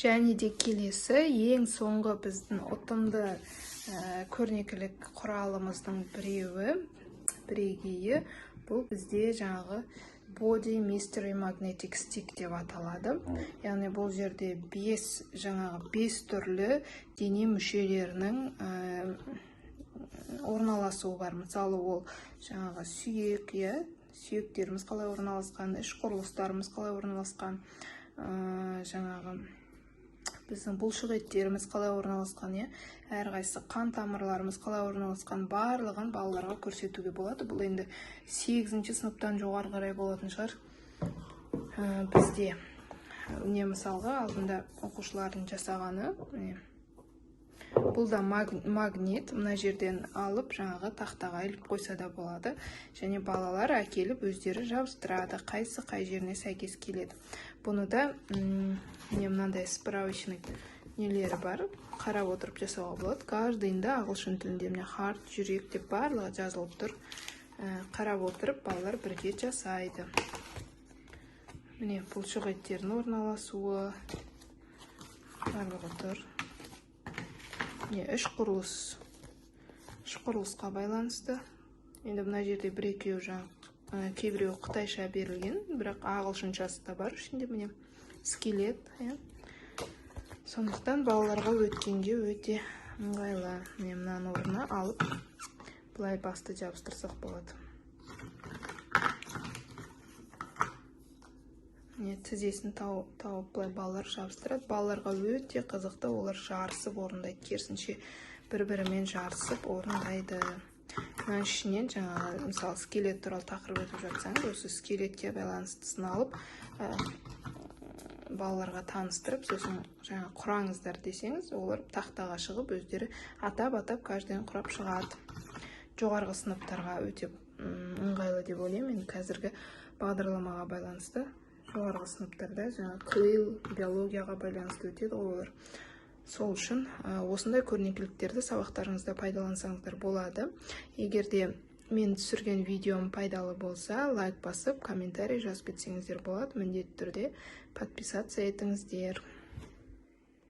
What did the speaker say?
Және де келесі ең соңғы біздің ұтымды көрнекілік құралымыздың бірегейі бұл бізде жаңағы Body Mystery Magnetic Stick деп аталады. Яғни бұл жерде 5 түрлі дене мүшелерінің орналасуы бар. Мысалы, ол жаңағы сүйектеріміз қалай орналасқан, іш құрылыстарымыз қалай орналасқан, жаңағы біздің бұлшық еттеріміз қалай орналасқан, әрқайсысы қан тамырларымыз қалай орналасқан, барлығын балаларға көрсетуге болады. Бұл енді 8-ші сыныптан жоғары қарай болатын шығар. Бізде мысалға алдында оқушылардың жасағаны, бұл да магнит, мына жерден алып жаңағы тақтаға іліп қойса да болады. Және балалар әкеліп өздері жабыстырады, қайсы қай жеріне сәйкес келеді. Бұны да мынандай справочный нелері бар, қарап отырып жасауға болады. Каждыйында ағылшын тілінде харт, жүрек деп барлығы жазылып тұр. Қарап отырып балалар бірге жасайды. Міне бұлшық еттердің орналасуы барлығы тұр. Үш құрылысқа байланысты. Енді мына жерде бір-екеу кейбіреу қытайша берілген, бірақ ағылшыншасы да бар ішінде. Міне скелет. Сондықтан балаларға өткенде өте ыңғайлы. Мынаны орнына алып, былай басты жабыстырсақ болады. Тізесін тауып былай балалар жабыстырады. Балаларға өте қызықты, олар жарысып орындайды. Керісінше бір-бірімен жарысып орындайды. Мына ішінен жаңағы, мысалы, скелет туралы тақырып өтіп жатсаңыз, осы скелетке байланыстысын алып, балаларға таныстырып, сосын жаңа құраңыздар десеңіз, олар тақтаға шығып, өздері атап-атап каждайын құрап шығады. Жоғарғы сыныптарға өте ыңғайлы деп ойлаймын. Қазіргі бағдарламаға байланысты жоғарғы сыныптарда клейл, биологияға байланысты өтеді олар. Сол үшін осындай көрнекіліктерді сабақтарыңызда пайдалансаңыздар болады. Егер де мен түсірген видеом пайдалы болса, лайк басып, комментарий жазып кетсеңіздер болады. Міндетті түрде подписаться етіңіздер.